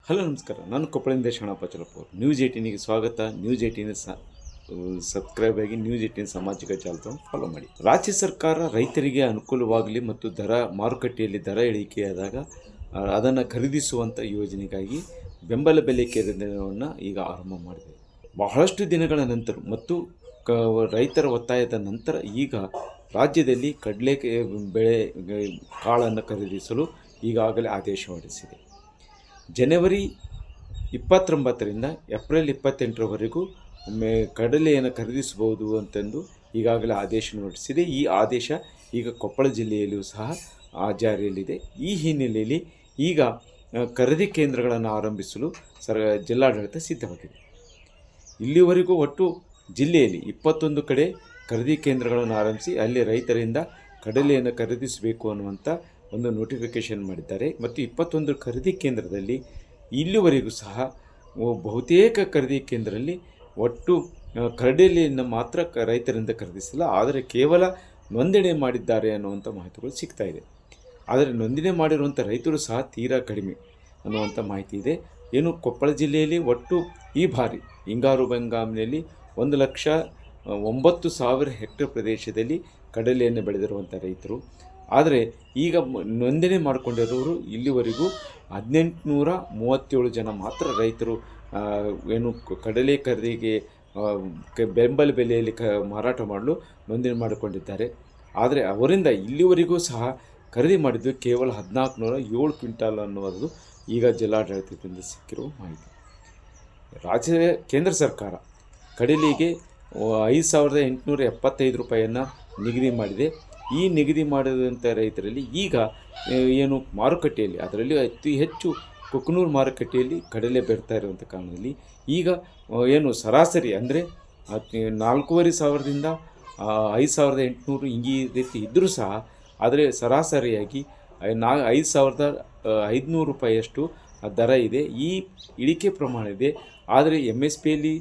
Hello ನಮಸ್ಕಾರ, ನಾನು ಕೊಪ್ಪಳದಿಂದ Sharanappa ಚಲಪೂರ್. News 18ಗೆ ಸ್ವಾಗತ. ನ್ಯೂಸ್ 18 ಸಬ್ಸ್ಕ್ರೈಬ್ ಆಗಿ ನ್ಯೂಸ್ 18 ಸಾಮಾಜಿಕ ಜಾಲತಾಣ ಫಾಲೋ ಮಾಡಿ. ರಾಜ್ಯ ಸರ್ಕಾರ ರೈತರಿಗೆ ಅನುಕೂಲವಾಗಲಿ ಮತ್ತು ಮಾರುಕಟ್ಟೆಯಲ್ಲಿ ದರ ಇಳಿಕೆಯಾದಾಗ ಅದನ್ನು ಖರೀದಿಸುವಂಥ ಯೋಜನೆಗಾಗಿ ಬೆಂಬಲ ಬೆಲೆ ಕೇಂದ್ರವನ್ನು ಈಗ ಆರಂಭ ಮಾಡಿದೆ. ಬಹಳಷ್ಟು ದಿನಗಳ ನಂತರ ಮತ್ತು ರೈತರ ಒತ್ತಾಯದ ನಂತರ ಈಗ ರಾಜ್ಯದಲ್ಲಿ ಕಡಲೆ ಬೆಳೆ ಕಾಳನ್ನು ಖರೀದಿಸಲು ಈಗಾಗಲೇ ಆದೇಶ ಹೊರಡಿಸಿದೆ. ಜನವರಿ 29ರಿಂದ ಏಪ್ರಿಲ್ 28ರವರೆಗೂ ಕಡಲೆಯನ್ನು ಖರೀದಿಸಬಹುದು ಅಂತಂದು ಈಗಾಗಲೇ ಆದೇಶ ಹೊರಡಿಸಿದೆ. ಈ ಆದೇಶ ಈಗ ಕೊಪ್ಪಳ ಜಿಲ್ಲೆಯಲ್ಲಿಯೂ ಸಹ ಜಾರಿಯಲ್ಲಿದೆ. ಈ ಹಿನ್ನೆಲೆಯಲ್ಲಿ ಈಗ ಖರೀದಿ ಕೇಂದ್ರಗಳನ್ನು ಆರಂಭಿಸಲು ಜಿಲ್ಲಾಡಳಿತ ಸಿದ್ಧವಾಗಿದೆ. ಇಲ್ಲಿವರೆಗೂ ಒಟ್ಟು ಜಿಲ್ಲೆಯಲ್ಲಿ 21 ಕಡೆ ಖರೀದಿ ಕೇಂದ್ರಗಳನ್ನು ಆರಂಭಿಸಿ ಅಲ್ಲಿ ರೈತರಿಂದ ಕಡಲೆಯನ್ನು ಖರೀದಿಸಬೇಕು ಅನ್ನುವಂಥ ಒಂದು ನೋಟಿಫಿಕೇಷನ್ ಮಾಡಿದ್ದಾರೆ. ಮತ್ತು 21 ಖರೀದಿ ಕೇಂದ್ರದಲ್ಲಿ ಇಲ್ಲಿವರೆಗೂ ಸಹ ಬಹುತೇಕ ಖರೀದಿ ಕೇಂದ್ರದಲ್ಲಿ ಒಟ್ಟು ಕಡಲೆಯನ್ನು ಮಾತ್ರ ರೈತರಿಂದ ಖರೀದಿಸಿಲ್ಲ, ಆದರೆ ಕೇವಲ ನೋಂದಣಿ ಮಾಡಿದ್ದಾರೆ ಅನ್ನುವಂಥ ಮಾಹಿತಿಗಳು ಸಿಗ್ತಾ ಇದೆ. ಆದರೆ ನೋಂದಣಿ ಮಾಡಿರುವಂಥ ರೈತರು ಸಹ ತೀರಾ ಕಡಿಮೆ ಅನ್ನುವಂಥ ಮಾಹಿತಿ ಇದೆ. ಏನು ಕೊಪ್ಪಳ ಜಿಲ್ಲೆಯಲ್ಲಿ ಒಟ್ಟು ಈ ಬಾರಿ ಹಿಂಗಾರು ಹಂಗಾಮಿನಲ್ಲಿ 1,09,000 ಹೆಕ್ಟೇರ್ ಪ್ರದೇಶದಲ್ಲಿ ಕಡಲೆಯನ್ನು ಬೆಳೆದಿರುವಂಥ ರೈತರು. ಆದರೆ ಈಗ ನೋಂದಣಿ ಮಾಡಿಕೊಂಡಿರೋರು ಇಲ್ಲಿವರೆಗೂ 1837 ಜನ ಮಾತ್ರ ರೈತರು ಏನು ಕಡಲೆ ಖರೀದಿಗೆ ಬೆಂಬಲ ಬೆಲೆಯಲ್ಲಿ ಮಾರಾಟ ಮಾಡಲು ನೋಂದಣಿ ಮಾಡಿಕೊಂಡಿದ್ದಾರೆ. ಆದರೆ ಅವರಿಂದ ಇಲ್ಲಿವರೆಗೂ ಸಹ ಖರೀದಿ ಮಾಡಿದ್ದು ಕೇವಲ 1407 ಕ್ವಿಂಟಾಲ್ ಅನ್ನುವುದು ಈಗ ಜಿಲ್ಲಾಡಳಿತದಿಂದ ಸಿಕ್ಕಿರುವ ಮಾಹಿತಿ. ಕೇಂದ್ರ ಸರ್ಕಾರ ಕಡಲೆಗೆ 5,875 ರೂಪಾಯಿಯನ್ನು ನಿಗದಿ ಮಾಡಿದೆ. ಈ ನಿಗದಿ ಮಾಡಿದಂಥ ರೈತರಲ್ಲಿ ಈಗ ಏನು ಮಾರುಕಟ್ಟೆಯಲ್ಲಿ ಅದರಲ್ಲಿ ಅತಿ ಹೆಚ್ಚು ಕುಕನೂರು ಮಾರುಕಟ್ಟೆಯಲ್ಲಿ ಕಡಲೆ ಬೆಳೀತಾ ಇರುವಂಥ ಕಾರಣದಲ್ಲಿ ಈಗ ಏನು ಸರಾಸರಿ ಅಂದರೆ 4,500ದಿಂದ 5,800 ಈ ರೀತಿ ಇದ್ದರೂ ಸಹ ಆದರೆ ಸರಾಸರಿಯಾಗಿ 5,500 ರೂಪಾಯಿಯಷ್ಟು ದರ ಇದೆ. ಈ ಇಳಿಕೆ ಪ್ರಮಾಣ ಇದೆ. ಆದರೆ MSPಯಲ್ಲಿ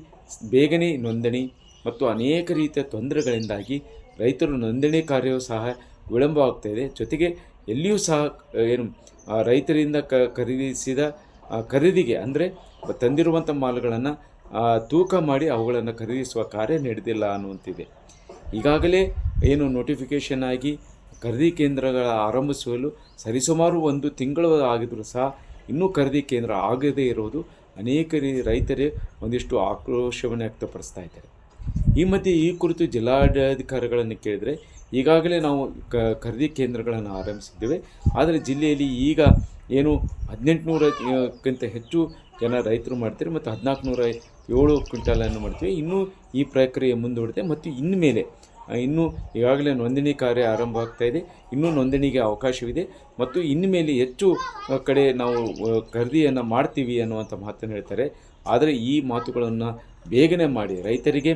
ಬೇಗನೆ ನೋಂದಣಿ ಮತ್ತು ಅನೇಕ ರೀತಿಯ ತೊಂದರೆಗಳಿಂದಾಗಿ ರೈತರು ನೋಂದಣಿ ಕಾರ್ಯವೂ ಸಹ ವಿಳಂಬವಾಗ್ತಾಯಿದೆ. ಜೊತೆಗೆ ಎಲ್ಲಿಯೂ ಸಹ ಏನು ರೈತರಿಂದ ಖರೀದಿಸಿದ ಖರೀದಿಗೆ ಅಂದರೆ ತಂದಿರುವಂಥ ಮಾಲುಗಳನ್ನು ತೂಕ ಮಾಡಿ ಅವುಗಳನ್ನು ಖರೀದಿಸುವ ಕಾರ್ಯ ನಡೆದಿಲ್ಲ ಅನ್ನುವಂತಿದೆ. ಈಗಾಗಲೇ ಏನು ನೋಟಿಫಿಕೇಷನ್ ಆಗಿ ಖರೀದಿ ಕೇಂದ್ರಗಳ ಆರಂಭಿಸಲು ಸರಿಸುಮಾರು 1 ತಿಂಗಳು ಆಗಿದ್ದರೂ ಸಹ ಇನ್ನೂ ಖರೀದಿ ಕೇಂದ್ರ ಆಗದೇ ಇರುವುದು ಅನೇಕ ರೈತರೇ ಒಂದಿಷ್ಟು ಆಕ್ರೋಶವನ್ನು ವ್ಯಕ್ತಪಡಿಸ್ತಾ ಇದ್ದಾರೆ. ಈ ಮಧ್ಯೆ ಈ ಕುರಿತು ಜಿಲ್ಲಾಧಿಕಾರಿಗಳನ್ನು ಕೇಳಿದರೆ ಈಗಾಗಲೇ ನಾವು ಖರೀದಿ ಕೇಂದ್ರಗಳನ್ನು ಆರಂಭಿಸಿದ್ದೇವೆ, ಆದರೆ ಜಿಲ್ಲೆಯಲ್ಲಿ ಈಗ ಏನು 1,800ಕ್ಕಿಂತ ಹೆಚ್ಚು ಜನ ರೈತರು ಮಾಡ್ತಾರೆ ಮತ್ತು 1,407 ಕ್ವಿಂಟಾಲನ್ನು ಮಾಡ್ತೀವಿ. ಇನ್ನೂ ಈ ಪ್ರಕ್ರಿಯೆ ಮುಂದೂಡಿದೆ ಮತ್ತು ಇನ್ಮೇಲೆ ಇನ್ನೂ ಈಗಾಗಲೇ ನೋಂದಣಿ ಕಾರ್ಯ ಆರಂಭ ಆಗ್ತಾಯಿದೆ. ಇನ್ನೂ ನೋಂದಣಿಗೆ ಅವಕಾಶವಿದೆ ಮತ್ತು ಇನ್ಮೇಲೆ ಹೆಚ್ಚು ಕಡೆ ನಾವು ಖರೀದಿಯನ್ನು ಮಾಡ್ತೀವಿ ಅನ್ನುವಂಥ ಮಾತನ್ನು ಹೇಳ್ತಾರೆ. ಆದರೆ ಈ ಮಾತುಗಳನ್ನು ಬೇಗನೆ ಮಾಡಿ ರೈತರಿಗೆ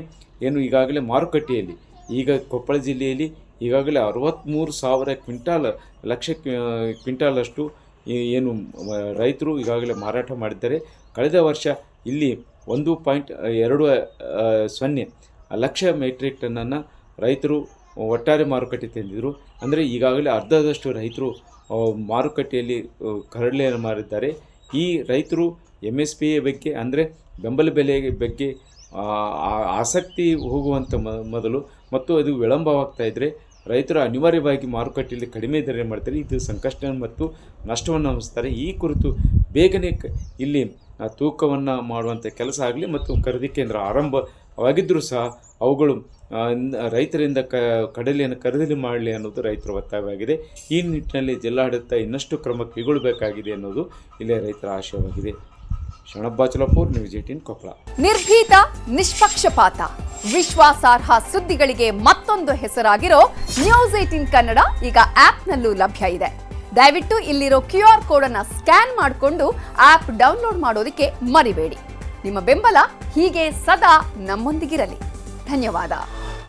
ಏನು ಈಗಾಗಲೇ ಮಾರುಕಟ್ಟೆಯಲ್ಲಿ ಈಗ ಕೊಪ್ಪಳ ಜಿಲ್ಲೆಯಲ್ಲಿ ಈಗಾಗಲೇ 63,000 ಲಕ್ಷ ಕ್ವಿಂಟಾಲಷ್ಟು ಏನು ರೈತರು ಈಗಾಗಲೇ ಮಾರಾಟ ಮಾಡಿದ್ದಾರೆ. ಕಳೆದ ವರ್ಷ ಇಲ್ಲಿ 1.20 ಲಕ್ಷ ಮೆಟ್ರಿಕ್ ಟನ್ನನ್ನು ರೈತರು ಒಟ್ಟಾರೆ ಮಾರುಕಟ್ಟೆ ತಂದಿದ್ದರು. ಅಂದರೆ ಈಗಾಗಲೇ ಅರ್ಧದಷ್ಟು ರೈತರು ಮಾರುಕಟ್ಟೆಯಲ್ಲಿ ಕಡಲೆಯನ್ನು ಮಾರಿದ್ದಾರೆ. ಈ ರೈತರು MSP ಬಗ್ಗೆ ಅಂದರೆ ಬೆಂಬಲ ಬೆಲೆ ಬಗ್ಗೆ ಆಸಕ್ತಿ ಹೋಗುವಂಥ ಮೊದಲು ಮತ್ತು ಅದು ವಿಳಂಬವಾಗ್ತಾ ಇದ್ದರೆ ರೈತರು ಅನಿವಾರ್ಯವಾಗಿ ಮಾರುಕಟ್ಟೆಯಲ್ಲಿ ಕಡಿಮೆ ದರ ಮಾಡ್ತಾರೆ. ಇದು ಸಂಕಷ್ಟ ಮತ್ತು ನಷ್ಟವನ್ನು ಅನಿಸ್ತಾರೆ. ಈ ಕುರಿತು ಬೇಗನೆ ಇಲ್ಲಿ ತೂಕವನ್ನು ಮಾಡುವಂಥ ಕೆಲಸ ಆಗಲಿ ಮತ್ತು ಖರೀದಿ ಕೇಂದ್ರ ಆರಂಭವಾಗಿದ್ದರೂ ಸಹ ಅವುಗಳು ರೈತರಿಂದ ಕಡಲೆಯನ್ನು ಖರೀದಿ ಮಾಡಲಿ ಅನ್ನೋದು ರೈತರ ಒತ್ತಾಯವಾಗಿದೆ. ಈ ನಿಟ್ಟಿನಲ್ಲಿ ಜಿಲ್ಲಾಡಳಿತ ಇನ್ನಷ್ಟು ಕ್ರಮ ಕೈಗೊಳ್ಳಬೇಕಾಗಿದೆ ಅನ್ನೋದು ಇಲ್ಲೇ ರೈತರ ಆಶಯವಾಗಿದೆ. ಶರಣಪ್ಪ ಚಲಪೂರ್, ನ್ಯೂಸ್ 18 ಕೊಪ್ಪಳ. ನಿರ್ಭೀತ, ನಿಷ್ಪಕ್ಷಪಾತ, ವಿಶ್ವಾಸಾರ್ಹ ಸುದ್ದಿಗಳಿಗೆ ಮತ್ತೊಂದು ಹೆಸರಾಗಿರೋ ನ್ಯೂಸ್ 18 ಕನ್ನಡ ಈಗ ಆಪ್ನಲ್ಲೂ ಲಭ್ಯ ಇದೆ. ದಯವಿಟ್ಟು ಇಲ್ಲಿರೋ QR ಕೋಡ್ ಅನ್ನು ಸ್ಕ್ಯಾನ್ ಮಾಡಿಕೊಂಡು ಆಪ್ ಡೌನ್ಲೋಡ್ ಮಾಡೋದಕ್ಕೆ ಮರಿಬೇಡಿ. ನಿಮ್ಮ ಬೆಂಬಲ ಹೀಗೆ ಸದಾ ನಮ್ಮೊಂದಿಗಿರಲಿ. ಧನ್ಯವಾದ.